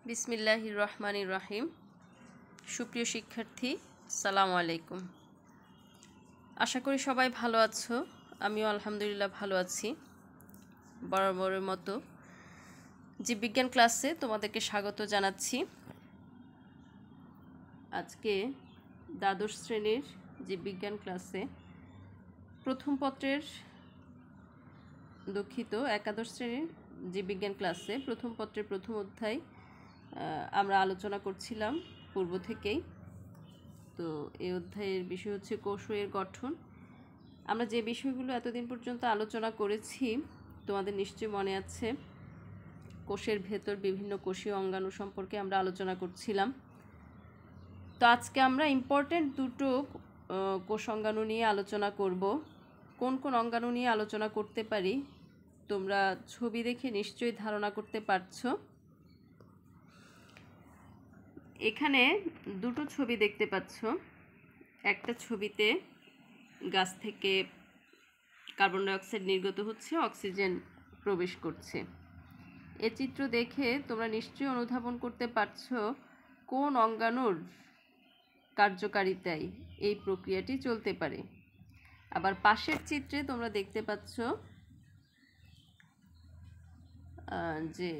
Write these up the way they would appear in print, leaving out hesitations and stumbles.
বিসমিল্লাহির রহমানির রহিম। সুপ্রিয় শিক্ষার্থী, আসসালামু আলাইকুম। আশা করি সবাই ভালো আছো। আমিও আলহামদুলিল্লাহ ভালো আছি। বরাবরের মতো জীববিজ্ঞান ক্লাসে তোমাদেরকে স্বাগত জানাচ্ছি। আজকে দ্বাদশ শ্রেণীর জীববিজ্ঞান ক্লাসে প্রথম পত্রের একাদশ শ্রেণীর জীববিজ্ঞান ক্লাসে প্রথম পত্রের প্রথম অধ্যায় আমরা আলোচনা করছিলাম পূর্ব থেকেই। তো এই অধ্যায়ের বিষয় হচ্ছে কোষের গঠন। আমরা যে বিষয়গুলো এতদিন পর্যন্ত আলোচনা করেছি তোমাদের নিশ্চয়ই মনে আছে। কোষের ভেতর বিভিন্ন কোষীয় অঙ্গাণু সম্পর্কে আমরা আলোচনা করছিলাম। তো আজকে আমরা ইম্পর্টেন্ট দুটো কোষ অঙ্গাণু নিয়ে আলোচনা করব। কোন কোন অঙ্গাণু নিয়ে আলোচনা করতে পারি তোমরা ছবি দেখে নিশ্চয়ই ধারণা করতে পারছো। এখানে দুটো ছবি দেখতে পাচ্ছ। একটা ছবিতে গাছ থেকে কার্বন ডাইঅক্সাইড নির্গত হচ্ছে, অক্সিজেন প্রবেশ করছে। এ চিত্র দেখে তোমরা নিশ্চয়ই অনুধাবন করতে পারছো কোন অঙ্গাণুর কার্যকারিতায় এই প্রক্রিয়াটি চলতে পারে। আবার পাশের চিত্রে তোমরা দেখতে পাচ্ছ যে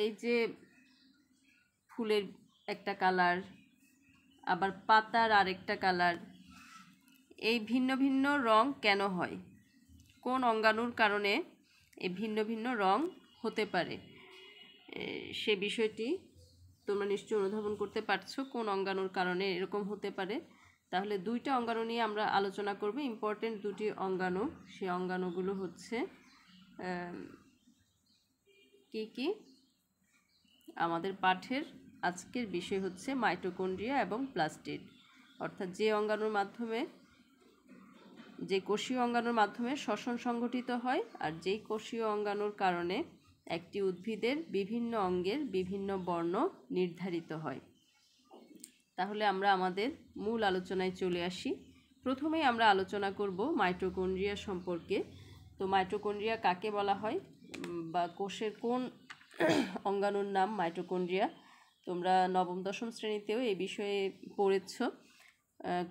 এই যে ফুলের একটা কালার, আবার পাতার আরেকটা কালার, এই ভিন্ন ভিন্ন রং কেন হয়, কোন অঙ্গাণুর কারণে এই ভিন্ন ভিন্ন রং হতে পারে, সে বিষয়টি তোমরা নিশ্চয়ই অনুধাবন করতে পারছো কোন অঙ্গাণুর কারণে এরকম হতে পারে। তাহলে দুইটা অঙ্গাণু নিয়ে আমরা আলোচনা করব, ইম্পর্টেন্ট দুটি অঙ্গাণু। সেই অঙ্গাণুগুলো হচ্ছে কি কি? আমাদের পাঠের আজকের বিষয় হচ্ছে মাইটোকন্ড্রিয়া এবং প্লাস্টিড, অর্থাৎ যে কোষীয় অঙ্গাণুর মাধ্যমে শ্বসন সংঘটিত হয় আর যেই কোষীয় অঙ্গাণুর কারণে একটি উদ্ভিদের বিভিন্ন অঙ্গের বিভিন্ন বর্ণ নির্ধারিত হয়। তাহলে আমরা আমাদের মূল আলোচনায় চলে আসি। প্রথমেই আমরা আলোচনা করব মাইটোকন্ড্রিয়া সম্পর্কে। তো মাইটোকন্ড্রিয়া কাকে বলা হয় বা কোষের কোন অঙ্গাণুর নাম মাইটোকন্ড্রিয়া, তোমরা নবম দশম শ্রেণীতেও এই বিষয়ে পড়েছ।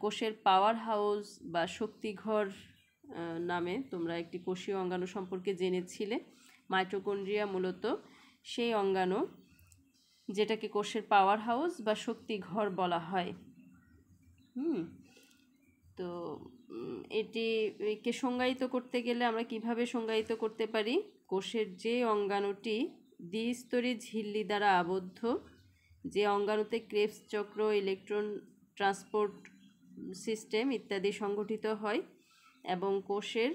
কোষের পাওয়ার হাউস বা শক্তিঘর নামে তোমরা একটি কোষীয় অঙ্গাণু সম্পর্কে জেনেছিলে। মাইটোকন্ড্রিয়া মূলত সেই অঙ্গাণু যেটাকে কোষের পাওয়ার হাউস বা শক্তিঘর বলা হয়। তো এটিকে সংজ্ঞায়িত করতে গেলে আমরা কিভাবে সংজ্ঞায়িত করতে পারি? কোষের যে অঙ্গাণুটি দ্বিস্তরী ঝিল্লি দ্বারা আবদ্ধ, যে অঙ্গাণুতে ক্রেবস চক্র, ইলেকট্রন ট্রান্সপোর্ট সিস্টেম ইত্যাদি সংগঠিত হয় এবং কোষের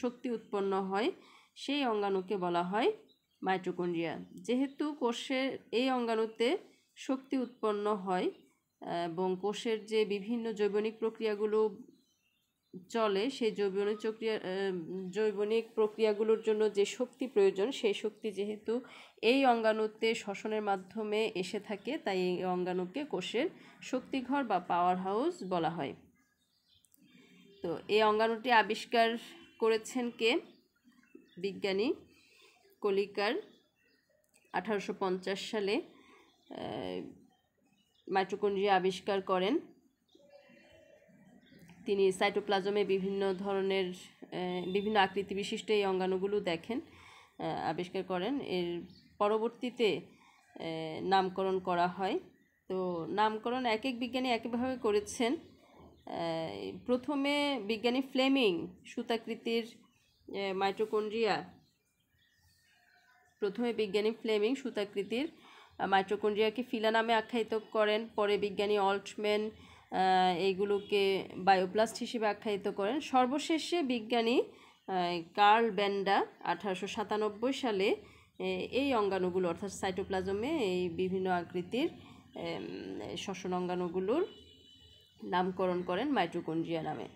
শক্তি উৎপন্ন হয়, সেই অঙ্গাণুকে বলা হয় মাইটোকন্ড্রিয়া। যেহেতু কোষের এই অঙ্গাণুতে শক্তি উৎপন্ন হয় এবং কোষের যে বিভিন্ন জৈবনিক প্রক্রিয়াগুলো চলে, সেই জৈবনিক প্রক্রিয়াগুলোর জন্য যে শক্তি প্রয়োজন, সেই শক্তি যেহেতু এই অঙ্গাণুতে শ্বসনের মাধ্যমে এসে থাকে, তাই এই অঙ্গাণুকে কোষের শক্তিঘর বা পাওয়ার হাউস বলা হয়। তো এই অঙ্গাণুটি আবিষ্কার করেছেন কে? বিজ্ঞানী কলিকার 1850 সালে মাইটোকন্ড্রিয়া আবিষ্কার করেন। তিনি সাইটোপ্লাজমে বিভিন্ন আকৃতি বিশিষ্ট এই অঙ্গাণুগুলো আবিষ্কার করেন। এর পরবর্তীতে নামকরণ করা হয়। তো নামকরণ এক এক বিজ্ঞানী একইভাবে করেছেন। প্রথমে বিজ্ঞানী ফ্লেমিং সুতাকৃতির মাইটোকন্ড্রিয়াকে ফিলা নামে আখ্যায়িত করেন। পরে বিজ্ঞানী অল্টম্যান এইগুলোকে বায়োপ্লাস্ট হিসেবে আখ্যায়িত করেন। সর্বশেষে বিজ্ঞানী কার্ল ব্যান্ডা 1897 সালে এই অঙ্গাণুগুলো অর্থাৎ সাইটোপ্লাজমে এই বিভিন্ন আকৃতির শ্বসন অঙ্গাণুগুলোর নামকরণ করেন মাইটোকন্ড্রিয়া নামে।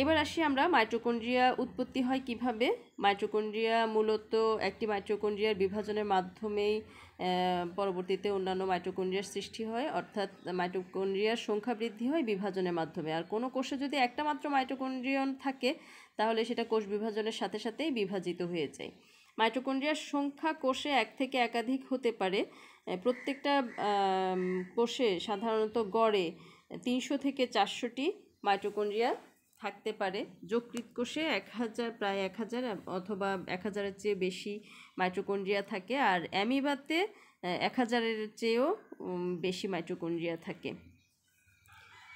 এবার আসি আমরা মাইটোকন্ড্রিয়া উৎপত্তি হয় কিভাবে। মাইটোকন্ড্রিয়া মূলত একটি মাইটোকন্ড্রিয়ার বিভাজনের মাধ্যমেই পরবর্তীতে অন্যান্য মাইটোকন্ড্রিয়ার সৃষ্টি হয়, অর্থাৎ মাইটোকন্ড্রিয়ার সংখ্যা বৃদ্ধি হয় বিভাজনের মাধ্যমে। আর কোনো কোষে যদি একটা মাত্র মাইটোকন্ড্রিয়ন থাকে তাহলে সেটা কোষ বিভাজনের সাথে সাথেই বিভাজিত হয়ে যায়। মাইটোকন্ড্রিয়ার সংখ্যা কোষে এক থেকে একাধিক হতে পারে। প্রত্যেকটা কোষে সাধারণত গড়ে 300 থেকে 400টি মাইটোকন্ড্রিয়া থাকতে পারে। যকৃৎ কোষে 1000, প্রায় 1000 অথবা 1000-এর চেয়ে বেশি মাইটোকন্ড্রিয়া থাকে, আর অ্যামিবাতে 1000-এর চেয়েও বেশি মাইটোকন্ড্রিয়া থাকে।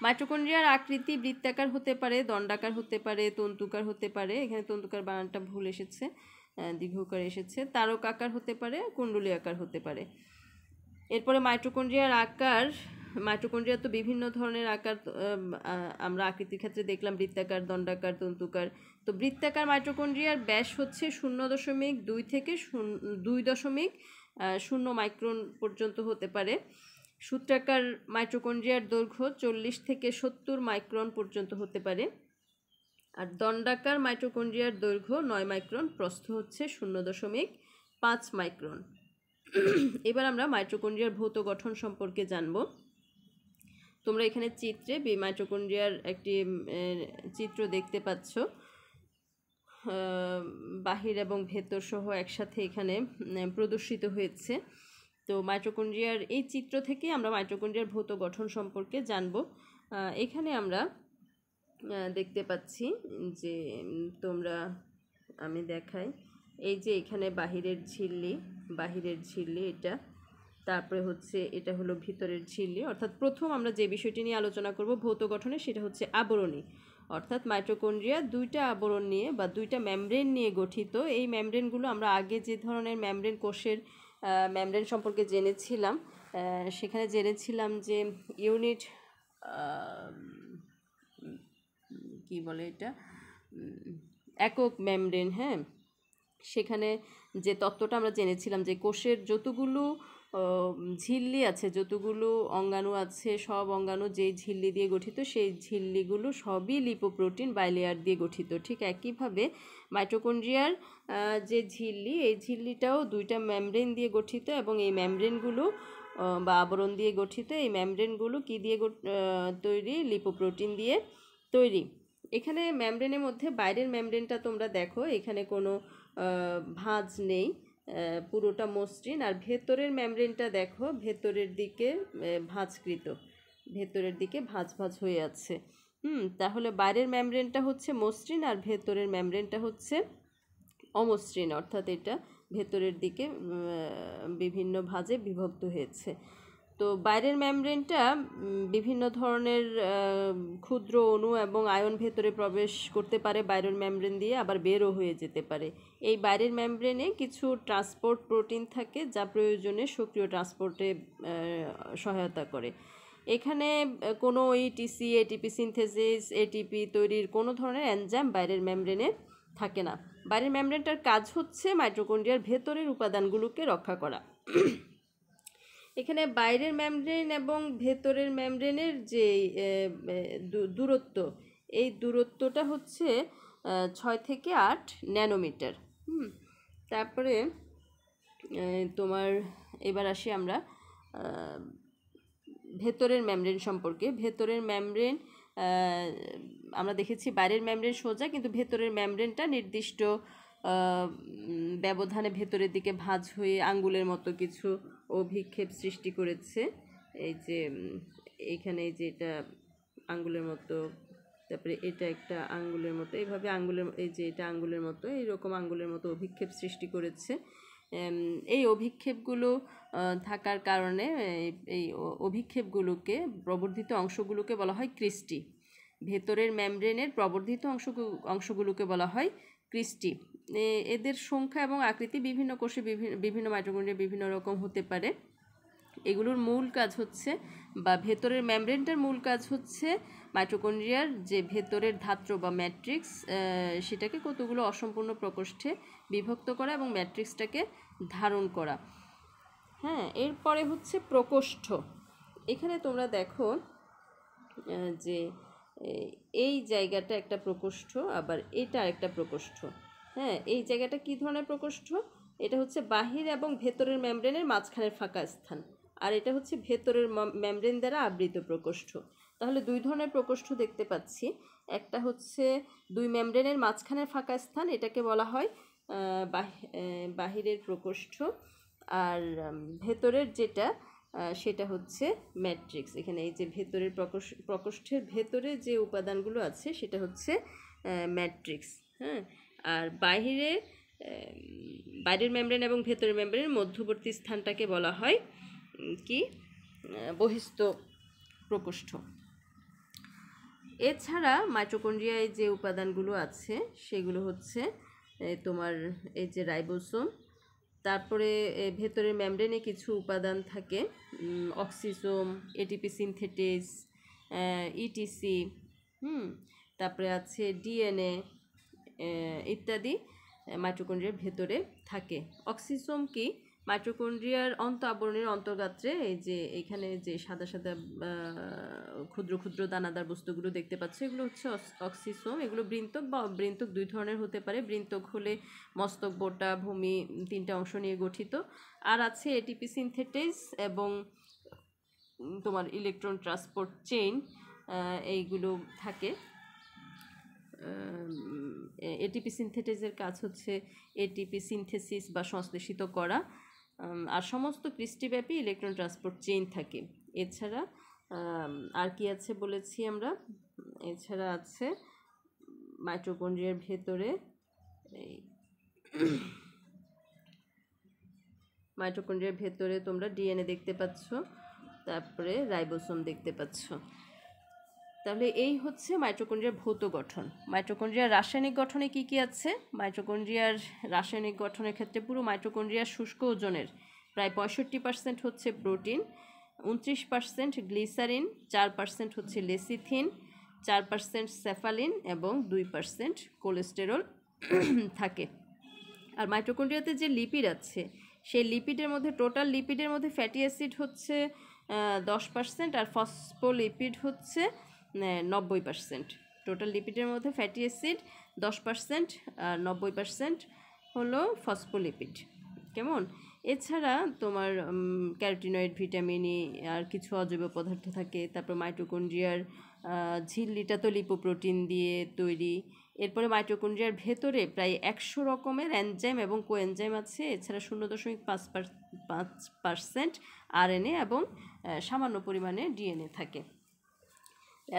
মাইটোকন্ড্রিয়ার আকৃতি বৃত্তাকার হতে পারে, দণ্ডাকার হতে পারে, তন্তুকার হতে পারে, এখানে তন্তুকার বানানটা ভুল এসেছে, দীর্ঘকার এসেছে, তারকাকার হতে পারে, কুণ্ডলী আকার হতে পারে। এরপরে মাইটোকন্ড্রিয়ার আকার, মাইটোকন্ড্রিয়া তো বিভিন্ন ধরনের আকার আমরা আকৃতির ক্ষেত্রে দেখলাম, বৃত্তাকার, দণ্ডাকার, তন্তুকার। তো বৃত্তাকার মাইটোকন্ড্রিয়ার ব্যাস হচ্ছে 0.2 থেকে 2.0 মাইক্রন পর্যন্ত হতে পারে। সূত্রাকার মাইটোকন্ড্রিয়ার দৈর্ঘ্য 40 থেকে 70 মাইক্রন পর্যন্ত হতে পারে। আর দণ্ডাকার মাইটোকন্ড্রিয়ার দৈর্ঘ্য 9 মাইক্রন, প্রস্থ হচ্ছে 0.5 মাইক্রন। এবার আমরা মাইটোকন্ড্রিয়ার ভৌত গঠন সম্পর্কে জানব। তোমরা এখানে চিত্রে মাইটোকন্ড্রিয়ার একটি চিত্র দেখতে পাচ্ছ, বাহির এবং ভেতর সহ একসাথে এখানে প্রদর্শিত হয়েছে। তো মাইটোকন্ড্রিয়ার এই চিত্র থেকে আমরা মাইটোকন্ড্রিয়ার ভৌত গঠন সম্পর্কে জানব। এখানে আমরা দেখতে পাচ্ছি যে আমি দেখাই, এই যে এখানে বাহিরের ঝিল্লি এটা, তারপরে হচ্ছে এটা হলো ভিতরের ঝিল্লি। অর্থাৎ প্রথম আমরা যে বিষয়টি নিয়ে আলোচনা করব ভৌত গঠনে, সেটা হচ্ছে আবরণী। অর্থাৎ মাইটোকন্ড্রিয়া দুইটা আবরণ নিয়ে বা দুইটা মেমব্রেন নিয়ে গঠিত। এই মেমব্রেনগুলো আমরা আগে যে ধরনের মেমব্রেন, কোষের মেমব্রেন সম্পর্কে জেনেছিলাম, সেখানে জেনেছিলাম যে ইউনিট কি বলে এটা, একক মেমব্রেন। হ্যাঁ, সেখানে যে তত্ত্বটা আমরা জেনেছিলাম যে কোষের যতগুলো ঝিল্লি আছে, যতগুলো অঙ্গাণু আছে, সব অঙ্গাণু যেই ঝিল্লি দিয়ে গঠিত, সেই ঝিল্লিগুলো সবই লিপোপ্রোটিন বাইলেয়ার দিয়ে গঠিত। ঠিক একইভাবে মাইটোকন্ড্রিয়ার যে ঝিল্লি, এই ঝিল্লিটাও দুইটা মেমব্রেন দিয়ে গঠিত, এবং এই মেমব্রেনগুলো বা আবরণ দিয়ে গঠিত। এই মেমব্রেনগুলো কি দিয়ে তৈরি? লিপোপ্রোটিন দিয়ে তৈরি। এখানে মেমব্রেনের মধ্যে বাইরের মেমব্রেনটা তোমরা দেখো, এখানে কোনো ভাঁজ নেই, পুরোটা মসৃণ। আর ভেতরের মেমব্রেনটা দেখো, ভেতরের দিকে ভাঁজকৃত, ভেতরের দিকে ভাঁজ ভাঁজ হয়ে আছে। তাহলে বাইরের মেমব্রেনটা হচ্ছে মসৃণ আর ভেতরের মেমব্রেনটা হচ্ছে অমসৃণ, অর্থাৎ এটা ভেতরের দিকে বিভিন্ন ভাঁজে বিভক্ত হয়েছে। তো বাইরের মেমব্রেনটা বিভিন্ন ধরনের ক্ষুদ্র অণু এবং আয়ন ভেতরে প্রবেশ করতে পারে বাইরের মেমব্রেন দিয়ে, আবার বেরও হয়ে যেতে পারে। এই বাইরের মেমব্রেনে কিছু ট্রান্সপোর্ট প্রোটিন থাকে, যা প্রয়োজনে সক্রিয় ট্রান্সপোর্টে সহায়তা করে। এখানে কোনো ইটিসি, এটিপি সিনথেসিস, এটিপি তৈরির কোনো ধরনের এনজাইম বাইরের মেমব্রেনে থাকে না। বাইরের মেমব্রেনটার কাজ হচ্ছে মাইটোকন্ড্রিয়ার ভেতরের উপাদানগুলোকে রক্ষা করা। এখানে বাইরের মেমব্রেন এবং ভেতরের মেমব্রেনের যে দূরত্ব, এই দূরত্বটা হচ্ছে 6 থেকে 8 ন্যানোমিটার। তারপরে তোমার এবার আসি আমরা ভেতরের মেমব্রেন সম্পর্কে। ভেতরের মেমব্রেন আমরা দেখেছি বাইরের মেমব্রেন সোজা, কিন্তু ভেতরের মেমব্রেনটা নির্দিষ্ট ব্যবধানে ভেতরের দিকে ভাঁজ হয়ে আঙ্গুলের মতো কিছু অভিক্ষেপ সৃষ্টি করেছে। এই যে এইখানে যে এটা আঙ্গুলের মতো, তারপরে এটা একটা আঙ্গুলের মতো, এইভাবে আঙ্গুলের, এই যে এটা আঙ্গুলের মতো, এইরকম আঙ্গুলের মতো অভিক্ষেপ সৃষ্টি করেছে। এই অভিক্ষেপগুলো থাকার কারণে এই অভিক্ষেপগুলোকে, প্রবর্ধিত অংশগুলোকে বলা হয় ক্রিস্টি। ভেতরের মেমব্রেনের প্রবর্ধিত অংশগুলোকে বলা হয় ক্রিস্টি। এদের সংখ্যা এবং আকৃতি বিভিন্ন কোষে বিভিন্ন মাইটোকন্ড্রিয়া বিভিন্ন রকম হতে পারে। এগুলোর মূল কাজ হচ্ছে, বা ভেতরের মেমব্রেনটার মূল কাজ হচ্ছে মাইটোকন্ড্রিয়ার যে ভেতরের ধাত্র বা ম্যাট্রিক্স, সেটাকে কতগুলো অসম্পূর্ণ প্রকোষ্ঠে বিভক্ত করা এবং ম্যাট্রিক্সটাকে ধারণ করা। হ্যাঁ, এরপরে হচ্ছে প্রকোষ্ঠ। এখানে তোমরা দেখো যে এই জায়গাটা একটা প্রকোষ্ঠ, আবার এটা একটা প্রকোষ্ঠ। হ্যাঁ, এই জায়গাটা কি ধরনের প্রকোষ্ঠ? এটা হচ্ছে বাহির এবং ভেতরের মেমব্রেনের মাঝখানের ফাঁকা স্থান, আর এটা হচ্ছে ভেতরের মেমব্রেন দ্বারা আবৃত প্রকোষ্ঠ। তাহলে দুই ধরনের প্রকোষ্ঠ দেখতে পাচ্ছি। একটা হচ্ছে দুই মেমব্রেনের মাঝখানের ফাঁকা স্থান, এটাকে বলা হয় বাহিরের প্রকোষ্ঠ। আর ভেতরের যেটা সেটা হচ্ছে ম্যাট্রিক্স। এখানে এই যে ভেতরের প্রকোষ্ঠের ভেতরে যে উপাদানগুলো আছে সেটা হচ্ছে ম্যাট্রিক্স। হ্যাঁ, আর বাইরের মেমব্রেন এবং ভেতরের মেমব্রেনের মধ্যবর্তী স্থানটাকে বলা হয় কি বহিস্থ প্রকোষ্ঠ। এছাড়া মাইটোকন্ড্রিয়ায় যে উপাদানগুলো আছে সেগুলো হচ্ছে তোমার এই যে রাইবোসোম, তারপরে ভেতরের মেমব্রেনে কিছু উপাদান থাকে, অক্সিসোম, এটিপি সিনথেটেজ, ইটিসি, তারপরে আছে ডিএনএ ইত্যাদি মাইটোকন্ড্রিয়ার ভেতরে থাকে। অক্সিসোম কি? মাইটোকন্ড্রিয়ার আবরণের অন্তর্গাত্রে এই যে এখানে যে সাদা সাদা ক্ষুদ্র ক্ষুদ্র দানাদার বস্তুগুলো দেখতে পাচ্ছ, এগুলো হচ্ছে অক্সিসোম। এগুলো বৃন্তক বা অবৃন্তক দুই ধরনের হতে পারে। বৃন্তক হলে মস্তক, বোটা, ভূমি তিনটা অংশ নিয়ে গঠিত। আর আছে এটিপি সিনথেটেজ এবং তোমার ইলেকট্রন ট্রান্সপোর্ট চেইন, এইগুলো থাকে। এটিপি সিনথেটেজের কাজ হচ্ছে এটিপি সিনথেসিস বা সংশ্লেষিত করা। আর সমস্ত ক্রিস্টিব্যাপী ইলেকট্রন ট্রান্সপোর্ট চেইন থাকে। এছাড়া আর কি আছে বলেছি আমরা, এছাড়া আছে মাইটোকন্ড্রিয়ার ভেতরে মাইটোকন্ড্রিয়ার ভেতরে তোমরা ডিএনএ দেখতে পাচ্ছ, তারপরে রাইবোসোম দেখতে পাচ্ছ। তাহলে এই হচ্ছে মাইটোকন্ড্রিয়ার ভৌত গঠন। মাইটোকন্ড্রিয়ার রাসায়নিক গঠনে কি কি আছে? মাইটোকন্ড্রিয়ার রাসায়নিক গঠনের ক্ষেত্রে পুরো মাইটোকন্ড্রিয়ার শুষ্ক ওজনের প্রায় 65% হচ্ছে প্রোটিন, 29% গ্লিসারিন, 4% হচ্ছে লেসিথিন, 4% সেফালিন এবং 2% কোলেস্টেরল থাকে। আর মাইটোকন্ড্রিয়াতে যে লিপিড আছে সেই লিপিডের মধ্যে, টোটাল লিপিডের মধ্যে ফ্যাটি অ্যাসিড হচ্ছে 10% আর ফসফোলিপিড হচ্ছে 90%। টোটাল লিপিডের মধ্যে ফ্যাটি অ্যাসিড 10% আর 90% হলো ফসফোলিপিড। কেমন? এছাড়া তোমার ক্যারোটিনয়েড, ভিটামিন ই আর কিছু অজৈব পদার্থ থাকে। তারপর মাইটোকন্ড্রিয়ার ঝিল্লিটা তো লিপোপ্রোটিন দিয়ে তৈরি। এরপরে মাইটোকন্ড্রিয়ার ভেতরে প্রায় 100 রকমের এনজাইম এবং কোএনজাইম আছে। এছাড়া 0.5% আরএনএ এবং সামান্য পরিমাণে ডিএনএ থাকে।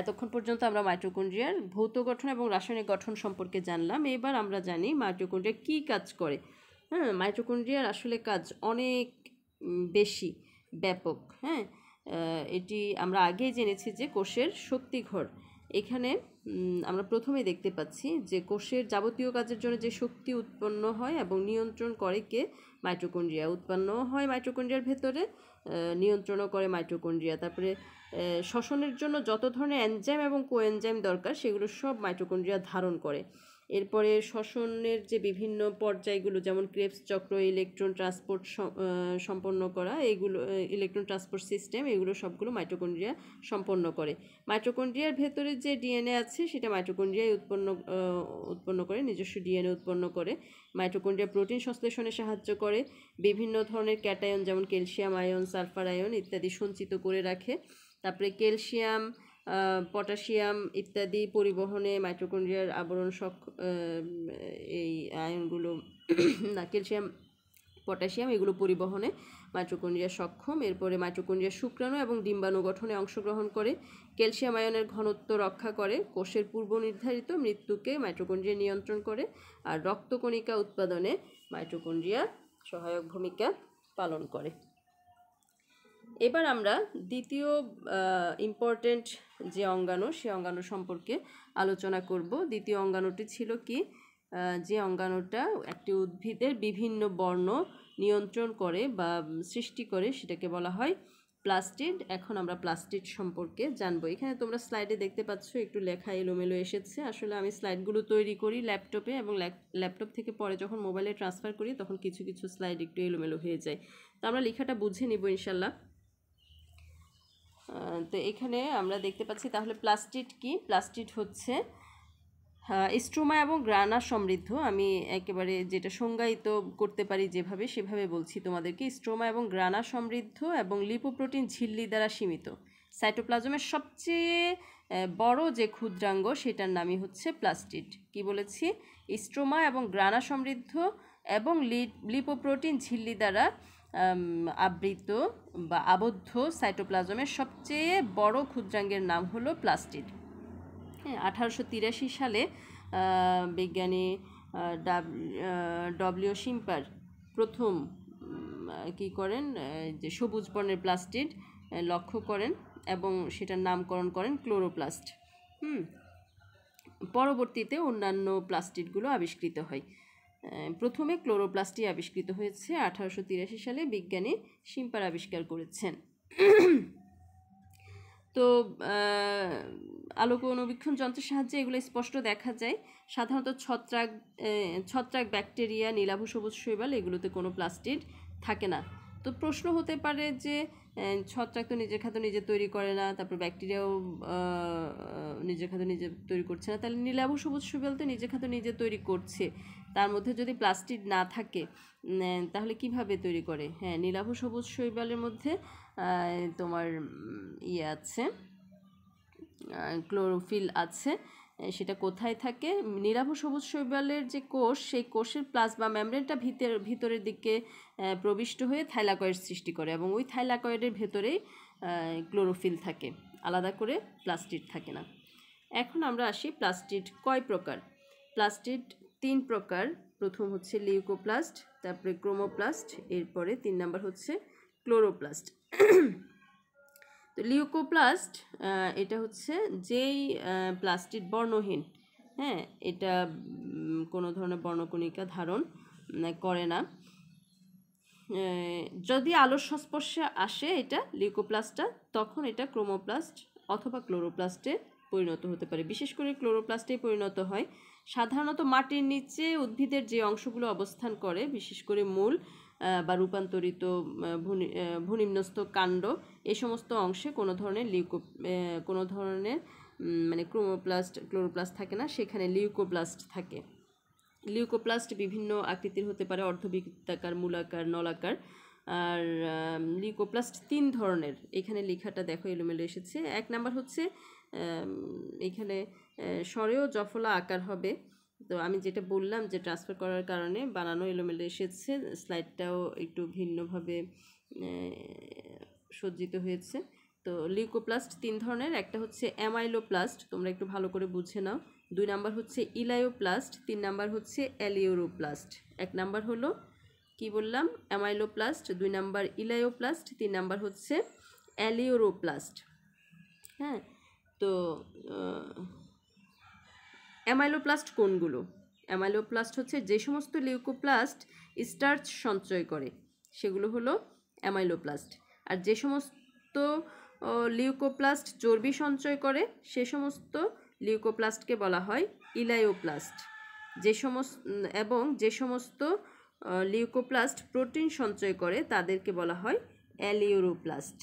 এতক্ষণ পর্যন্ত আমরা মাইটোকন্ড্রিয়ার ভৌত গঠন এবং রাসায়নিক গঠন সম্পর্কে জানলাম। এবার আমরা জানি মাইটোকন্ড্রিয়া কী কাজ করে। হ্যাঁ, মাইটোকন্ড্রিয়ার আসলে কাজ অনেক বেশি ব্যাপক। হ্যাঁ, এটি আমরা আগেই জেনেছি যে কোষের শক্তিঘর। এখানে আমরা প্রথমে দেখতে পাচ্ছি যে কোষের যাবতীয় কাজের জন্য যে শক্তি উৎপন্ন হয় এবং নিয়ন্ত্রণ করে কে? মাইটোকন্ড্রিয়া। উৎপন্নও হয় মাইটোকন্ড্রিয়ার ভেতরে, নিয়ন্ত্রণও করে মাইটোকন্ড্রিয়া। তারপরে শ্বসনের জন্য যত ধরনের এনজাইম এবং কোএনজাইম দরকার সেগুলো সব মাইটোকন্ড্রিয়া ধারণ করে। এরপরে শ্বসনের যে বিভিন্ন পর্যায়গুলো, যেমন ক্রেবস চক্র, ইলেকট্রন ট্রান্সপোর্ট সম্পন্ন করা, এগুলো ইলেকট্রন ট্রান্সপোর্ট সিস্টেম, এগুলো সবগুলো মাইটোকন্ড্রিয়া সম্পন্ন করে। মাইটোকন্ড্রিয়ার ভেতরে যে ডিএনএ আছে সেটা মাইটোকন্ড্রিয়ায় উৎপন্ন করে, নিজস্ব ডিএনএ উৎপন্ন করে। মাইটোকন্ড্রিয়া প্রোটিন সংশ্লেষণে সাহায্য করে। বিভিন্ন ধরনের ক্যাটায়ন যেমন ক্যালসিয়াম আয়ন, সালফার আয়ন ইত্যাদি সঞ্চিত করে রাখে। তারপরে ক্যালসিয়াম, পটাশিয়াম ইত্যাদি পরিবহনে মাইটোকন্ড্রিয়ার আবরণ এই আয়নগুলো না, ক্যালসিয়াম, পটাশিয়াম এগুলো পরিবহনে মাইটোকন্ড্রিয়া সক্ষম। এরপরে মাইটোকন্ড্রিয়া শুক্রাণু এবং ডিম্বাণু গঠনে অংশগ্রহণ করে। ক্যালসিয়াম আয়নের ঘনত্ব রক্ষা করে। কোষের পূর্ব নির্ধারিত মৃত্যুকে মাইটোকন্ড্রিয়া নিয়ন্ত্রণ করে। আর রক্তকণিকা উৎপাদনে মাইটোকন্ড্রিয়া সহায়ক ভূমিকা পালন করে। এবার আমরা দ্বিতীয় ইম্পর্টেন্ট যে অঙ্গাণু, সে অঙ্গাণু সম্পর্কে আলোচনা করব। দ্বিতীয় অঙ্গাণুটি ছিল কি? যে অঙ্গাণুটা একটি উদ্ভিদের বিভিন্ন বর্ণ নিয়ন্ত্রণ করে বা সৃষ্টি করে সেটাকে বলা হয় প্লাস্টিড। এখন আমরা প্লাস্টিড সম্পর্কে জানবো। এখানে তোমরা স্লাইডে দেখতে পাচ্ছ একটু লেখা এলোমেলো এসেছে। আসলে আমি স্লাইডগুলো তৈরি করি ল্যাপটপে এবং ল্যাপটপ থেকে পরে যখন মোবাইলে ট্রান্সফার করি তখন কিছু কিছু স্লাইড একটু এলোমেলো হয়ে যায়। তো আমরা লেখাটা বুঝে নিব ইনশাল্লাহ। তো এখানে আমরা দেখতে পাচ্ছি তাহলে প্লাস্টিড কি? প্লাস্টিড হচ্ছে স্ট্রোমা এবং গ্রানা সমৃদ্ধ। আমি একেবারে যেটা সংজ্ঞায়িত করতে পারি যেভাবে সেভাবে বলছি তোমাদেরকে। স্ট্রোমা এবং গ্রানা সমৃদ্ধ এবং লিপোপ্রোটিন ঝিল্লি দ্বারা সীমিত, সাইটোপ্লাজমের সবচেয়ে বড় যে ক্ষুদ্রাঙ্গ সেটার নামই হচ্ছে প্লাস্টিড। কি বলেছি? স্ট্রোমা এবং গ্রানা সমৃদ্ধ এবং লিপোপ্রোটিন ঝিল্লি দ্বারা আবৃত বা আবদ্ধ সাইটোপ্লাজমের সবচেয়ে বড় ক্ষুদ্রাঙ্গের নাম হলো প্লাস্টিড। হ্যাঁ, 1883 সালে বিজ্ঞানী ডব্লিউ শিম্পার প্রথম কি করেন, যে সবুজ বর্ণের প্লাস্টিড লক্ষ্য করেন এবং সেটার নামকরণ করেন ক্লোরোপ্লাস্ট। পরবর্তীতে অন্যান্য প্লাস্টিডগুলো আবিষ্কৃত হয়। প্রথমে ক্লোরোপ্লাস্টই আবিষ্কৃত হয়েছে 1883 সালে বিজ্ঞানী শিম্পার আবিষ্কার করেছেন। তো আলোক অনুবীক্ষণ যন্ত্রের সাহায্যে এগুলো স্পষ্ট দেখা যায়। সাধারণত ছত্রাক, ব্যাকটেরিয়া, নীলাভ সবুজ শৈবাল এগুলোতে কোনো প্লাস্টিড থাকে না। তো প্রশ্ন হতে পারে যে ছত্রাক তো নিজের খাদ্য নিজে তৈরি করে না, তারপর ব্যাকটেরিয়াও নিজের খাদ্য নিজে তৈরি করছে না, তাহলে নীলাভ সবুজ শৈবাল তো নিজের খাদ্য নিজে তৈরি করছে, তার মধ্যে যদি প্লাস্টিড না থাকে তাহলে কিভাবে তৈরি করে? হ্যাঁ, নীলাভ সবুজ শৈবালের মধ্যে তোমার আছে, ক্লোরোফিল আছে। সেটা কোথায় থাকে? নীলাভ সবুজ শৈবালের যে কোষ, সেই কোষের প্লাজমা মেমব্রেনটা ভিতরের দিকে প্রবিষ্ট হয়ে থাইলাকয়েড সৃষ্টি করে এবং ওই থাইলাকয়েডের ভেতরেই ক্লোরোফিল থাকে, আলাদা করে প্লাস্টিড থাকে না। এখন আমরা আসি প্লাস্টিড কয় প্রকার। প্লাস্টিড 3 প্রকার। প্রথম হচ্ছে লিউকোপ্লাস্ট, তারপরে ক্রোমোপ্লাস্ট, এরপরে 3 নাম্বার হচ্ছে ক্লোরোপ্লাস্ট। তো লিউকোপ্লাস্ট এটা হচ্ছে যেই প্লাস্টিড বর্ণহীন, হ্যাঁ, এটা কোনো ধরনের বর্ণকণিকা ধারণ করে না। যদি আলোর সংস্পর্শে আসে এটা লিউকোপ্লাস্টটা, তখন এটা ক্রোমোপ্লাস্ট অথবা ক্লোরোপ্লাস্টে পরিণত হতে পারে। বিশেষ করে ক্লোরোপ্লাস্টেই পরিণত হয়। সাধারণত মাটির নিচে উদ্ভিদের যে অংশগুলো অবস্থান করে, বিশেষ করে মূল বা রূপান্তরিত ভূনিম্নস্থ কাণ্ড, এই সমস্ত অংশে কোনো ধরনের মানে ক্লোরোপ্লাস্ট থাকে না, সেখানে লিউকোপ্লাস্ট থাকে। লিউকোপ্লাস্ট বিভিন্ন আকৃতির হতে পারে, অর্ধবৃত্তাকার, মূলাকার, নলাকার। আর লিউকোপ্লাস্ট 3 ধরনের। এখানে লেখাটা দেখো এলোমেলো এসেছে। 1 নাম্বার হচ্ছে এখানে সরেও জফলা আকার হবে। তো আমি যেটা বললাম যে ট্রান্সফার করার কারণে বানানো এলোমেলো এসেছে, স্লাইডটাও একটু ভিন্নভাবে সজ্জিত হয়েছে। তো লিউকোপ্লাস্ট 3 ধরনের। একটা হচ্ছে অ্যামাইলোপ্লাস্ট, তোমরা একটু ভালো করে বুঝে নাও। 2 নাম্বার হচ্ছে ইলায়োপ্লাস্ট, 3 নাম্বার হচ্ছে অ্যালিওরোপ্লাস্ট। 1 নাম্বার হলো কি বললাম? অ্যামাইলোপ্লাস্ট, 2 নাম্বার ইলায়োপ্লাস্ট, 3 নাম্বার হচ্ছে অ্যালিওরোপ্লাস্ট। হ্যাঁ, তো অ্যামাইলোপ্লাস্ট কোনগুলো? অ্যামাইলোপ্লাস্ট হচ্ছে যে সমস্ত লিউকোপ্লাস্ট স্টার্চ সঞ্চয় করে, সেগুলো হলো অ্যামাইলোপ্লাস্ট। আর যে সমস্ত লিউকোপ্লাস্ট চর্বি সঞ্চয় করে, সে সমস্ত লিউকোপ্লাস্টকে বলা হয় ইলায়োপ্লাস্ট। যে সমস্ত লিউকোপ্লাস্ট প্রোটিন সঞ্চয় করে, তাদেরকে বলা হয় অ্যালিওরোপ্লাস্ট।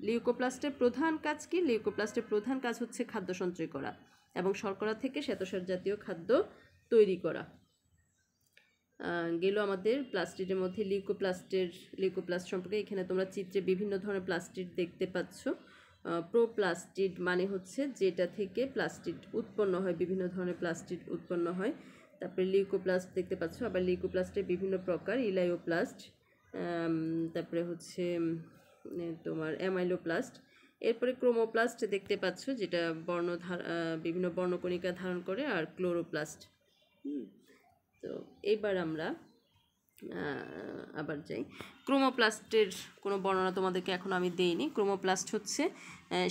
লিউকোপ্লাস্টের প্রধান কাজ কি? লিউকোপ্লাস্টের প্রধান কাজ হচ্ছে খাদ্য সঞ্চয় করা এবং শর্করা থেকে শ্বেতসার জাতীয় খাদ্য তৈরি করা। গেল আমাদের প্লাস্টিডের মধ্যে লিউকোপ্লাস্ট সম্পর্কে। এখানে তোমরা চিত্রে বিভিন্ন ধরনের প্লাস্টিড দেখতে পাচ্ছ। প্রোপ্লাস্টিড মানে হচ্ছে যেটা থেকে প্লাস্টিড উৎপন্ন হয়, বিভিন্ন ধরনের প্লাস্টিড উৎপন্ন হয়। তারপরে লিউকোপ্লাস্ট দেখতে পাচ্ছ। আবার লিউকোপ্লাস্টের বিভিন্ন প্রকার, ইলায়োপ্লাস্ট, তারপরে হচ্ছে তোমার অ্যামাইলোপ্লাস্ট। এরপরে ক্রোমোপ্লাস্ট দেখতে পাচ্ছ, যেটা বিভিন্ন বর্ণকণিকা ধারণ করে, আর ক্লোরোপ্লাস্ট। তো এবার আমরা আবার যাই। ক্রোমোপ্লাস্টের কোনো বর্ণনা তোমাদেরকে এখন আমি দেইনি। ক্রোমোপ্লাস্ট হচ্ছে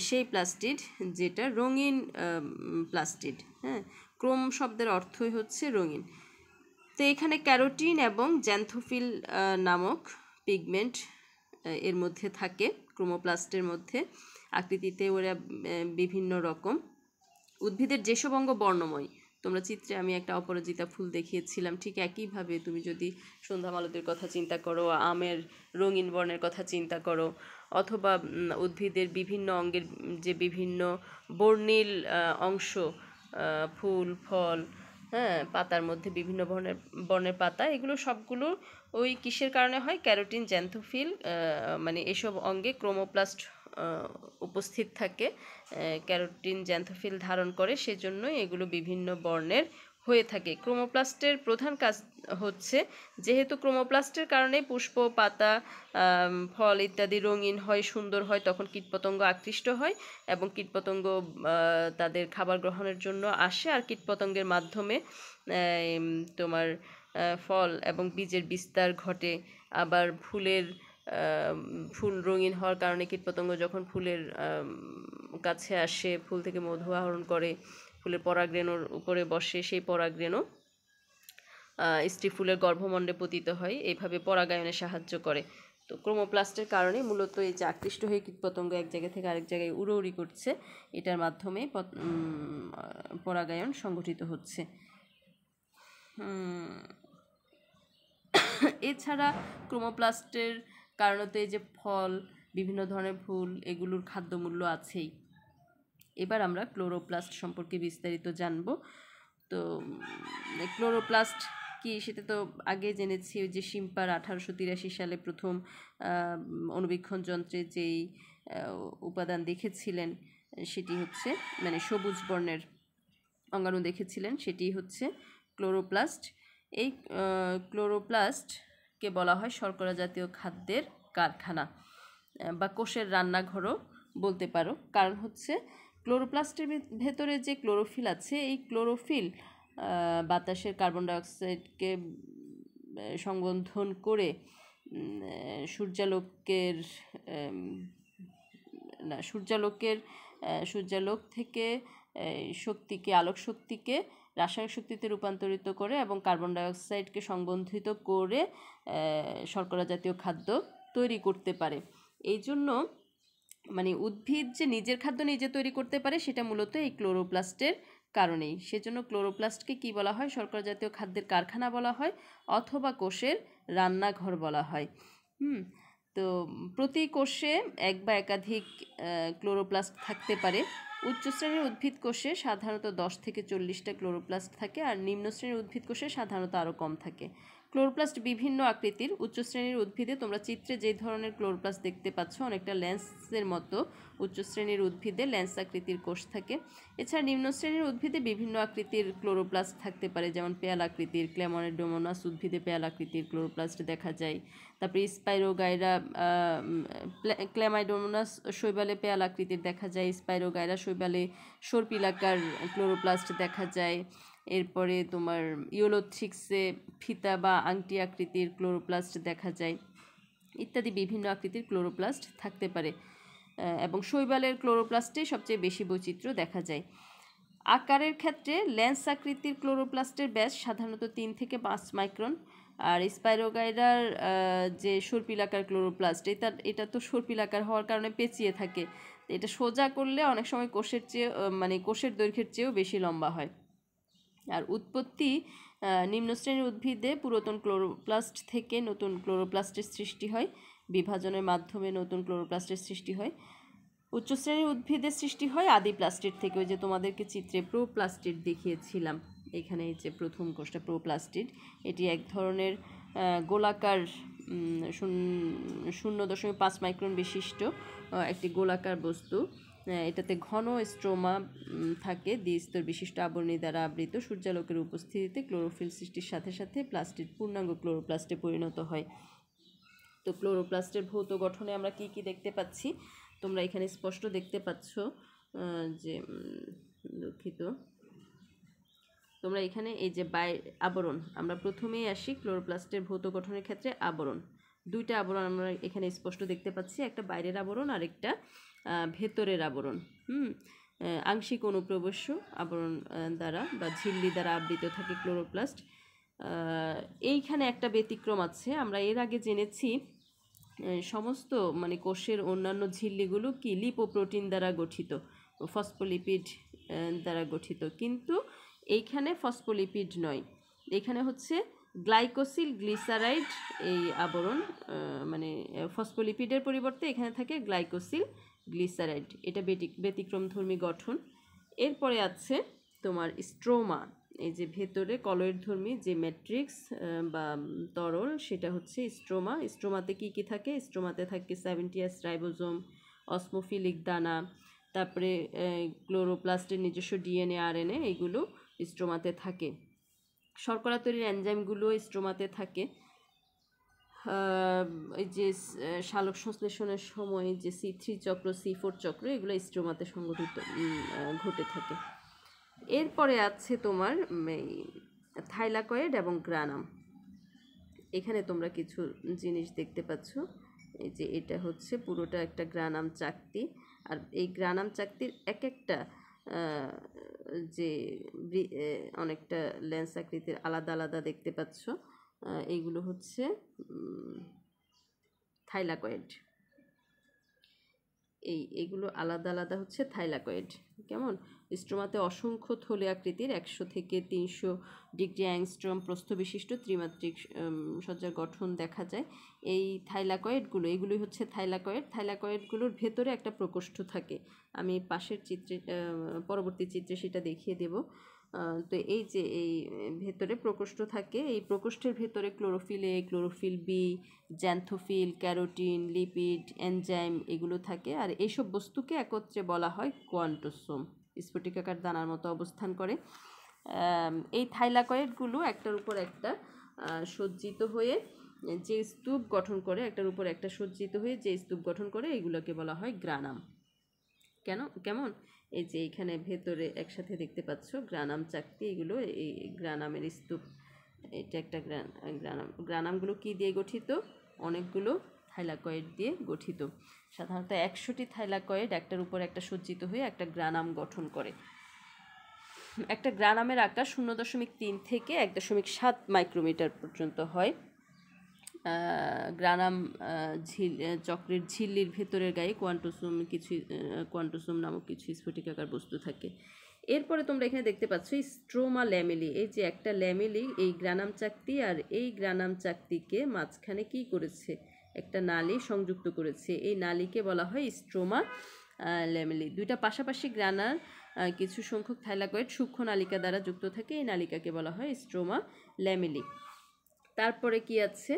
সেই প্লাস্টিড যেটা রঙিন প্লাস্টিড। হ্যাঁ, ক্রোম শব্দের অর্থই হচ্ছে রঙিন। তো এখানে ক্যারোটিন এবং জ্যান্থোফিল নামক পিগমেন্ট এর মধ্যে থাকে। ক্রোমোপ্লাস্টের মধ্যে আকৃতিতে ওরা বিভিন্ন রকম। উদ্ভিদের যেসব অঙ্গ বর্ণময়, তোমরা চিত্রে আমি একটা অপরাজিতা ফুল দেখিয়েছিলাম, ঠিক একইভাবে তুমি যদি সন্ধ্যা মালতীর কথা চিন্তা করো, আমের রঙিন বর্ণের কথা চিন্তা করো, অথবা উদ্ভিদের বিভিন্ন অঙ্গের যে বিভিন্ন বর্ণিল অংশ, ফুল, ফল, হ্যাঁ, পাতার মধ্যে বিভিন্ন বর্ণের পাতা, এগুলো সবগুলো ওই কিসের কারণে হয়? ক্যারোটিন, জ্যান্থোফিল, মানে এসব অঙ্গে ক্রোমোপ্লাস্ট উপস্থিত থাকে, ক্যারোটিন জ্যান্থোফিল ধারণ করে, সেজন্যই এগুলো বিভিন্ন বর্ণের হয়ে থাকে। ক্রোমোপ্লাস্টের প্রধান কাজ হচ্ছে, যেহেতু ক্রোমোপ্লাস্টের কারণে পুষ্প, পাতা, ফল ইত্যাদি রঙিন হয়, সুন্দর হয়, তখন কীটপতঙ্গ আকৃষ্ট হয় এবং কীটপতঙ্গ তাদের খাবার গ্রহণের জন্য আসে, আর কীটপতঙ্গের মাধ্যমে তোমার ফল এবং বীজের বিস্তার ঘটে। আবার ফুল রঙিন হওয়ার কারণে কীটপতঙ্গ যখন ফুলের কাছে আসে, ফুল থেকে মধু আহরণ করে, ফুলের পরাগরেণুর উপরে বসে, সেই পরাগরেণু স্ত্রী ফুলের গর্ভমণ্ডে পতিত হয়, এইভাবে পরাগায়নে সাহায্য করে। তো ক্রোমোপ্লাস্টের কারণে মূলত এই যে আকৃষ্ট হয়ে কীটপতঙ্গ এক জায়গা থেকে আরেক জায়গায় উড়োউড়ি করছে, এটার মাধ্যমে পরাগায়ন সংঘটিত হচ্ছে। এছাড়া ক্রোমোপ্লাস্টের কারণে তো এই যে ফল, বিভিন্ন ধরনের ফুল, এগুলোর খাদ্যমূল্য আছেই। এবার আমরা ক্লোরোপ্লাস্ট সম্পর্কে বিস্তারিত জানব। তো ক্লোরোপ্লাস্ট কি সেটা তো আগে জেনেছি, ওই যে শিম্পার 1883 সালে প্রথম অণুবীক্ষণ যন্ত্রে যেই উপাদান দেখেছিলেন সেটি হচ্ছে, মানে সবুজ বর্ণের অঙ্গাণু দেখেছিলেন, সেটি হচ্ছে ক্লোরোপ্লাস্ট। এই ক্লোরোপ্লাস্টকে বলা হয় শর্করা জাতীয় খাদ্যের কারখানা বা কোষের রান্নাঘরও বলতে পারো। কারণ হচ্ছে ক্লোরোপ্লাস্টের ভেতরে যে ক্লোরোফিল আছে, এই ক্লোরোফিল বাতাসের কার্বন ডাইঅক্সাইডকে সংবন্ধন করে সূর্যালোক থেকে শক্তিকে, আলোক শক্তিকে রাসায়নিক শক্তিতে রূপান্তরিত করে এবং কার্বন ডাইঅক্সাইডকে সংবন্ধিত করে শর্করা জাতীয় খাদ্য তৈরি করতে পারে। এই জন্য মানে উদ্ভিদ যে নিজের খাদ্য নিজে তৈরি করতে পারে, সেটা মূলত এই ক্লোরোপ্লাস্টের কারণেই। সেজন্য ক্লোরোপ্লাস্টকে কি বলা হয়? শর্করা জাতীয় খাদ্যের কারখানা বলা হয়, অথবা কোষের রান্নাঘর বলা হয়। তো প্রতি কোষে এক বা একাধিক ক্লোরোপ্লাস্ট থাকতে পারে। উচ্চ শ্রেণীর উদ্ভিদ কোষে সাধারণত 10 থেকে 40টা ক্লোরোপ্লাস্ট থাকে, আর নিম্ন শ্রেণীর উদ্ভিদ কোষে সাধারণত আরও কম থাকে। ক্লোরোপ্লাস্ট বিভিন্ন আকৃতির। উচ্চ শ্রেণীর উদ্ভিদে তোমরা চিত্রে যে ধরনের ক্লোরোপ্লাস্ট দেখতে পাচ্ছ, অনেকটা লেন্সের মতো উচ্চ শ্রেণীর উদ্ভিদে লেন্স আকৃতির কোষ থাকে। এছাড়া নিম্ন শ্রেণীর উদ্ভিদে বিভিন্ন আকৃতির ক্লোরোপ্লাস্ট থাকতে পারে, যেমন পেয়াল আকৃতির। ক্ল্যামাইডোমোনাস উদ্ভিদে পেয়াল আকৃতির ক্লোরোপ্লাস্ট দেখা যায়। তারপরে স্পাইরোগাইরা, ক্ল্যামাইডোমোনাস শৈবালে পেয়াল আকৃতির দেখা যায়, স্পাইরোগাইরা শৈবালে সর্পিলাকার ক্লোরোপ্লাস্ট দেখা যায়। এরপরে তোমার ইওলোথ্রিক্সে ফিতা বা আংটি আকৃতির ক্লোরোপ্লাস্ট দেখা যায়, ইত্যাদি বিভিন্ন আকৃতির ক্লোরোপ্লাস্ট থাকতে পারে। এবং শৈবালের ক্লোরোপ্লাস্টে সবচেয়ে বেশি বৈচিত্র্য দেখা যায়। আকারের ক্ষেত্রে লেন্স আকৃতির ক্লোরোপ্লাস্টের ব্যাস সাধারণত 3 থেকে 5 মাইক্রন, আর স্পাইরোগাইরার যে সর্পিলাকার ক্লোরোপ্লাস্ট, এটা তো সর্পিলাকার হওয়ার কারণে পেঁচিয়ে থাকে, এটা সোজা করলে অনেক সময় কোষের দৈর্ঘ্যের চেয়েও বেশি লম্বা হয়। আর উৎপত্তি, নিম্ন শ্রেণীর উদ্ভিদে পুরাতন ক্লোরোপ্লাস্ট থেকে নতুন ক্লোরোপ্লাস্টের সৃষ্টি হয়, বিভাজনের মাধ্যমে নতুন ক্লোরোপ্লাস্টের সৃষ্টি হয়। উচ্চ শ্রেণীর উদ্ভিদের সৃষ্টি হয় আদি প্লাস্টিড থেকে, ওই যে তোমাদেরকে চিত্রে প্রোপ্লাস্টিড দেখিয়েছিলাম, এখানে এই যে প্রথম কোষটা প্রোপ্লাস্টিড, এটি এক ধরনের গোলাকার 0.5 মাইক্রন বিশিষ্ট একটি গোলাকার বস্তু। এটাতে ঘন স্ট্রোমা থাকে, দ্বিস্তর বিশিষ্ট আবরণী দ্বারা আবৃত। সূর্যালোকের উপস্থিতিতে ক্লোরোফিল সৃষ্টির সাথে সাথে প্লাস্টিড পূর্ণাঙ্গ ক্লোরোপ্লাস্টে পরিণত হয়। তো ক্লোরোপ্লাস্টের ভৌত গঠনে আমরা কি কি দেখতে পাচ্ছি, তোমরা এখানে স্পষ্ট দেখতে পাচ্ছ যে দুঃখিত, তোমরা এখানে এই যে আবরণ, আমরা প্রথমেই আসি ক্লোরোপ্লাস্টের ভৌত গঠনের ক্ষেত্রে আবরণ। দুইটা আবরণ আমরা এখানে স্পষ্ট দেখতে পাচ্ছি, একটা বাইরের আবরণ আর একটা ভেতরের আবরণ। আংশিক অনুপ্রবেশ্য আবরণ দ্বারা বা ঝিল্লি দ্বারা আবৃত থাকে ক্লোরোপ্লাস্ট। এইখানে একটা ব্যতিক্রম আছে, আমরা এর আগে জেনেছি সমস্ত কোষের অন্যান্য ঝিল্লিগুলো কি লিপোপ্রোটিন দ্বারা গঠিত, ফসফোলিপিড দ্বারা গঠিত, কিন্তু এইখানে ফসফোলিপিড নয়, এখানে হচ্ছে গ্লাইকোসিল গ্লিসারাইড এই আবরণ, ফসফোলিপিডের পরিবর্তে এখানে থাকে গ্লাইকোসিল গ্লিসারাইড, এটা ব্যতিক্রমধর্মী গঠন। এরপরে আছে তোমার স্ট্রোমা, এই যে ভেতরে কলয়েডধর্মী যে ম্যাট্রিক্স বা তরল, সেটা হচ্ছে স্ট্রোমা। স্ট্রোমাতে কি কি থাকে? স্ট্রোমাতে থাকে 70S রাইবোজোম, অসমোফিলিক দানা, তারপরে ক্লোরোপ্লাস্টের নিজস্ব ডিএনএ আরএনএ এগুলো স্ট্রোমাতে থাকে। শর্করা তৈরির এনজাইমগুলো স্ট্রোমাতে থাকে। এই যে সালোক সংশ্লেষণের সময় যে C3 চক্র C4 চক্র এগুলো স্ট্রোমাতে সংঘটিত ঘটে থাকে। এরপরে আছে তোমার এই থাইলাকয়েড এবং গ্রানাম। এখানে তোমরা কিছু জিনিস দেখতে পাচ্ছ, এই যে এটা হচ্ছে পুরোটা একটা গ্রানাম চাকতি, আর এই গ্রানাম চাকতির এক একটা যে অনেকটা লেন্স আকৃতির আলাদা আলাদা দেখতে পাচ্ছ, এইগুলো হচ্ছে থাইলাকয়েড। এইগুলো আলাদা আলাদা হচ্ছে থাইলাকয়েড। কেমন? স্ট্রোমাতে অসংখ্য থলে আকৃতির 100 থেকে 300 ডিগ্রি অ্যাংস্ট্রম প্রস্থ বিশিষ্ট ত্রিমাত্রিক সজ্জার গঠন দেখা যায়। এই থাইলাকয়েডগুলো, এগুলোই হচ্ছে থাইলাকয়েড। থাইলাকয়েডগুলোর ভেতরে একটা প্রকোষ্ঠ থাকে, আমি পাশের চিত্রে পরবর্তী চিত্রে সেটা দেখিয়ে দেব। তো এই যে এই ভেতরে প্রকোষ্ঠ থাকে, এই প্রকোষ্ঠের ভেতরে chlorophyll a, chlorophyll b, xanthophyll, carotene, lipid, enzyme এগুলো থাকে। আর এইসব বস্তুকে একত্রে বলা হয় কোয়ান্টোসোম। স্ফটিকাকার দানার মতো অবস্থান করে। এই থাইলাকয়েডগুলো একটার উপর একটা সজ্জিত হয়ে যে স্তূপ গঠন করে, একটার উপর একটা সজ্জিত হয়ে যে স্তূপ গঠন করে, এগুলোকে বলা হয় গ্রানাম। কেমন? এই যে এখানে ভেতরে একসাথে দেখতে পাচ্ছ গ্রানাম চাকতি, এগুলো এই গ্রানামের স্তূপ। এটা একটা গ্রানামগুলো কি দিয়ে গঠিত? অনেকগুলো থাইলাকয়েড দিয়ে গঠিত। সাধারণত 100টি থাইলাকয়েড একটার উপর একটা সজ্জিত হয়ে একটা গ্রানাম গঠন করে। একটা গ্রানামের আকার 0.3 থেকে 1.7 মাইক্রোমিটার পর্যন্ত হয়। গ্রানাম চক্রের ঝিল্লির ভেতরের গায়ে কোয়ান্টোসোম নামক কিছু স্ফটিকাকার বস্তু থাকে। এরপরে তোমরা এখানে দেখতে পাচ্ছ স্ট্রোমা ল্যামেলি। এই যে একটা ল্যামেলি, এই গ্রানাম চাকতি আর এই গ্রানাম চাকতিকে মাঝখানে কি করেছে? একটা নালী সংযুক্ত করেছে। এই নালীকে বলা হয় স্ট্রোমা ল্যামেলি। দুইটা পাশাপাশি গ্রানার কিছু সংখ্যক থাইলাকয়েড সূক্ষ্ম নালিকা দ্বারা যুক্ত থাকে, এই নালিকাকে বলা হয় স্ট্রোমা ল্যামেলি। তারপরে কি আছে?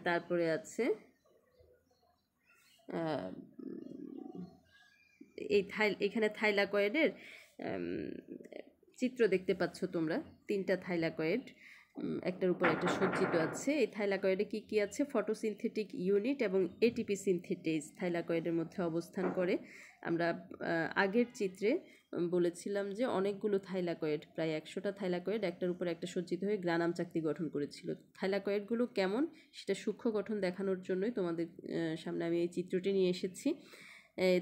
তারপরে আছে এখানে থাইলাকয়েডের চিত্র দেখতে পাচ্ছ তোমরা, 3টা থাইলাকয়েড একটার উপর একটা সজ্জিত আছে। এই থাইলাকয়েডে কি কি আছে? ফটোসিনথেটিক ইউনিট এবং এটিপি সিনথেটেজ থাইলাকয়েডের মধ্যে অবস্থান করে। আমরা আগের চিত্রে বলেছিলাম যে অনেকগুলো থাইলাকয়েড, প্রায় 100টা থাইলাকয়েড একটার উপর একটা সজ্জিত হয়ে গ্রানাম চাকতি গঠন করেছিল। থাইলাকয়েডগুলো কেমন সেটা সূক্ষ্ম গঠন দেখানোর জন্যই তোমাদের সামনে আমি এই চিত্রটি নিয়ে এসেছি।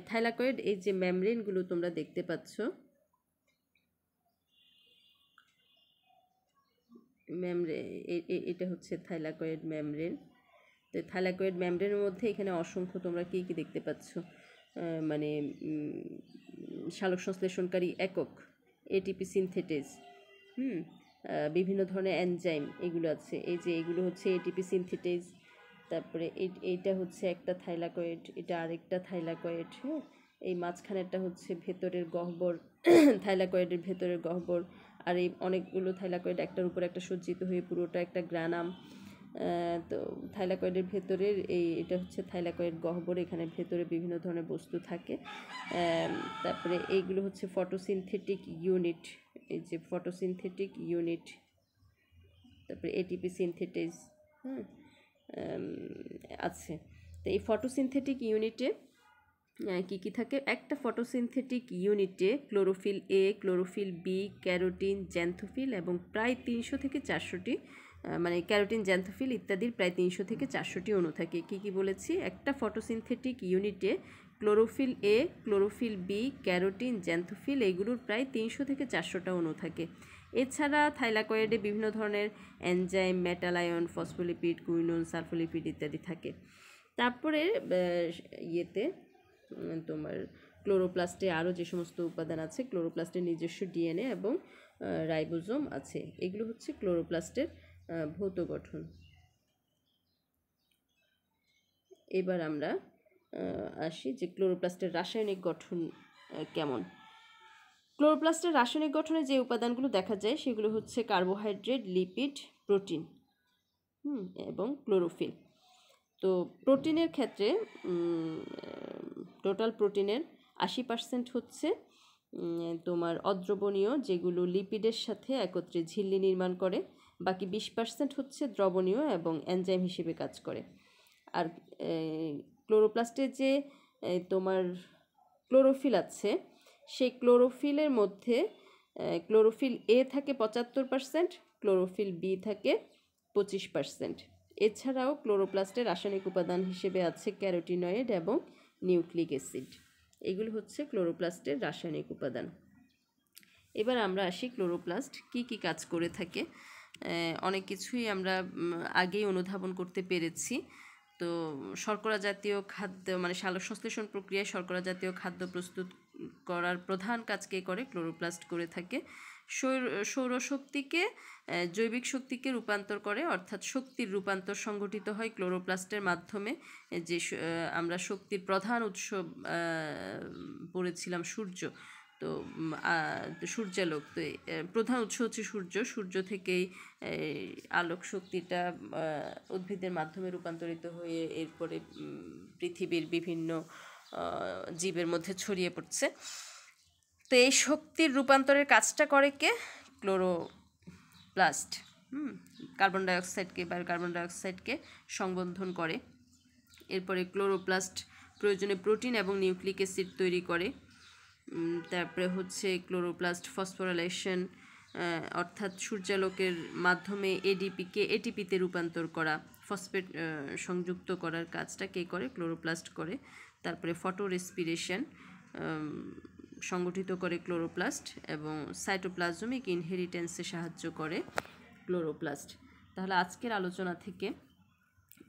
থাইলাকয়েড এই যে মেমব্রেনগুলো তোমরা দেখতে পাচ্ছ, এটা হচ্ছে থাইলাকয়েড মেমব্রেন। তো থাইলাকয়েড মেমব্রেনের মধ্যে এখানে অসংখ্য তোমরা কী কী দেখতে পাচ্ছ, মানে সালোক সংশ্লেষণকারী একক, এটিপি সিনথেটেজ, বিভিন্ন ধরনের এনজাইম এগুলো আছে। এই যে এগুলো হচ্ছে এটিপি সিনথেটেজ। তারপরে এইটা হচ্ছে একটা থাইলাকয়েড, এটা আরেকটা থাইলাকয়েড। হ্যাঁ, এই মাঝখানেরটা হচ্ছে ভেতরের গহ্বর, থাইলাকয়েডের ভেতরের গহ্বর। আর এই অনেকগুলো থাইলাকয়েড একটার উপর একটা সজ্জিত হয়ে পুরোটা একটা গ্রানাম। তো থাইলাকয়েডের ভেতরের এটা হচ্ছে থাইলাকয়েড গহ্বর, এখানে ভেতরে বিভিন্ন ধরনের বস্তু থাকে। তারপরে এইগুলো হচ্ছে ফটোসিনথেটিক ইউনিট, এই যে ফটোসিনথেটিক ইউনিট। তারপরে এটিপি সিনথেটেজ আছে। তো এই ফটোসিনথেটিক ইউনিটে কী কী থাকে? একটা ফটোসিনথেটিক ইউনিটে chlorophyll a, chlorophyll b, carotene, xanthophyll এবং প্রায় 300 থেকে 400টি, মানে ক্যারোটিন, জ্যান্থোফিল ইত্যাদির প্রায় 300 থেকে 400টি অণু থাকে। কী কী বলেছি? একটা ফটোসিনথেটিক ইউনিটে chlorophyll a, chlorophyll b, carotene, xanthophyll এগুলোর প্রায় 300 থেকে 400টা অণু থাকে। এছাড়া থাইলাকয়েডে বিভিন্ন ধরনের enzyme, metal ion, phospholipid, quinone, sulfolipid ইত্যাদি থাকে। তারপরে ইয়েতে তোমার ক্লোরোপ্লাস্টে আরও যে সমস্ত উপাদান আছে, ক্লোরোপ্লাস্টের নিজস্ব ডিএনএ এবং রাইবোজোম আছে। এগুলো হচ্ছে ক্লোরোপ্লাস্টের ভৌত গঠন। এবার আমরা আসি যে ক্লোরোপ্লাস্টের রাসায়নিক গঠন কেমন। ক্লোরোপ্লাস্টের রাসায়নিক গঠনে যে উপাদানগুলো দেখা যায় সেগুলো হচ্ছে কার্বোহাইড্রেট, লিপিড, প্রোটিন এবং ক্লোরোফিল। তো প্রোটিনের ক্ষেত্রে টোটাল প্রোটিনের 80% হচ্ছে তোমার অদ্রবণীয়, যেগুলো লিপিডের সাথে একত্রে ঝিল্লি নির্মাণ করে। বাকি 20% হচ্ছে দ্রবণীয় এবং এনজাইম হিসেবে কাজ করে। আর ক্লোরোপ্লাস্টে যে তোমার ক্লোরোফিল আছে, সেই ক্লোরোফিলের মধ্যে ক্লোরোফিল এ থাকে 75%, ক্লোরোফিল বি থাকে 25%। এছাড়াও ক্লোরোপ্লাস্টের রাসায়নিক উপাদান হিসেবে আছে ক্যারোটিনয়েড এবং নিউক্লিক অ্যাসিড। এগুলো হচ্ছে ক্লোরোপ্লাস্টের রাসায়নিক উপাদান। এবার আমরা আসি ক্লোরোপ্লাস্ট কি কি কাজ করে থাকে। অনেক কিছুই আমরা আগেই অনুধাবন করতে পেরেছি। তো শর্করা জাতীয় খাদ্য মানে সালোকসংশ্লেষণ প্রক্রিয়ায় শর্করা জাতীয় খাদ্য প্রস্তুত করার প্রধান কাজ কে করে? ক্লোরোপ্লাস্ট করে থাকে। সৌরশক্তিকে জৈবিক শক্তিকে রূপান্তর করে, অর্থাৎ শক্তির রূপান্তর সংঘটিত হয় ক্লোরোপ্লাস্টের মাধ্যমে। যে আমরা শক্তির প্রধান উৎস পড়েছিলাম সূর্য, তো সূর্যালোক, তো প্রধান উৎস হচ্ছে সূর্য। সূর্য থেকেই আলোক শক্তিটা উদ্ভিদের মাধ্যমে রূপান্তরিত হয়ে এরপরে পৃথিবীর বিভিন্ন জীবের মধ্যে ছড়িয়ে পড়ছে। তো এই শক্তির রূপান্তরের কাজটা করে কে? ক্লোরোপ্লাস্ট। কার্বন ডাইঅক্সাইডকে সংবন্ধন করে। এরপরে ক্লোরোপ্লাস্ট প্রয়োজনে প্রোটিন এবং নিউক্লিক অ্যাসিড তৈরি করে। তারপরে হচ্ছে ক্লোরোপ্লাস্ট ফসফোরাইলেশন, অর্থাৎ সূর্যালোকের মাধ্যমে এডিপিকে এটিপিতে রূপান্তর করা, ফসফেট সংযুক্ত করার কাজটা কে করে? ক্লোরোপ্লাস্ট করে। তারপরে ফটো রেসপিরেশন সংগঠিত করে ক্লোরোপ্লাস্ট, এবং সাইটোপ্লাজমিক ইনহেরিটেন্সে সাহায্য করে ক্লোরোপ্লাস্ট। তাহলে আজকের আলোচনা থেকে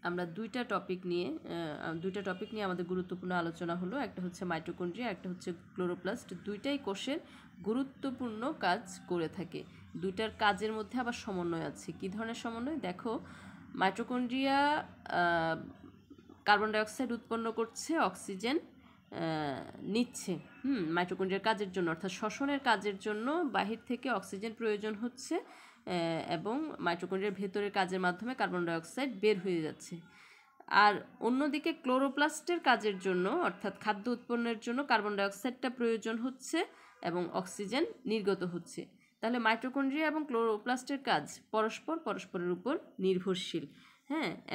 আমরা দুইটা টপিক নিয়ে আমাদের গুরুত্বপূর্ণ আলোচনা হলো। একটা হচ্ছে মাইটোকন্ড্রিয়া, একটা হচ্ছে ক্লোরোপ্লাস্ট। দুইটাই কোষের গুরুত্বপূর্ণ কাজ করে থাকে। দুইটার কাজের মধ্যে আবার সমন্বয় আছে। কী ধরনের সমন্বয়? দেখো, মাইটোকন্ড্রিয়া কার্বন ডাইঅক্সাইড উৎপন্ন করছে, অক্সিজেন নিচ্ছে মাইটোকন্ড্রিয়ার কাজের জন্য, অর্থাৎ শ্বসনের কাজের জন্য বাহির থেকে অক্সিজেন প্রয়োজন হচ্ছে, এবং মাইটোকন্ড্রিয়ার ভেতরের কাজের মাধ্যমে কার্বন ডাইঅক্সাইড বের হয়ে যাচ্ছে। আর অন্যদিকে ক্লোরোপ্লাস্টের কাজের জন্য, অর্থাৎ খাদ্য উৎপন্নের জন্য কার্বন ডাইঅক্সাইডটা প্রয়োজন হচ্ছে এবং অক্সিজেন নির্গত হচ্ছে। তাহলে মাইটোকন্ড্রিয়া এবং ক্লোরোপ্লাস্টের কাজ পরস্পরের উপর নির্ভরশীল।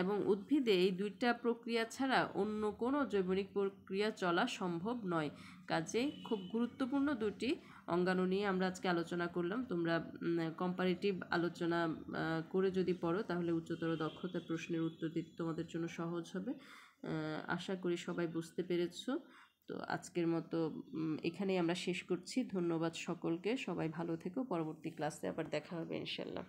এবং উদ্ভিদে এই দুইটা প্রক্রিয়া ছাড়া অন্য কোনো জৈবনিক প্রক্রিয়া চলা সম্ভব নয়। কাজেই খুব গুরুত্বপূর্ণ দুটি অঙ্গাণু নিয়ে আমরা আজকে আলোচনা করলাম। তোমরা কম্পারেটিভ আলোচনা করে যদি পড়ো, তাহলে উচ্চতর দক্ষতার প্রশ্নের উত্তর দিতে তোমাদের জন্য সহজ হবে। আশা করি সবাই বুঝতে পেরেছো। তো আজকের মতো এখানেই আমরা শেষ করছি। ধন্যবাদ সকলকে। সবাই ভালো থেকো। পরবর্তী ক্লাসে আবার দেখা হবে ইনশাল্লাহ।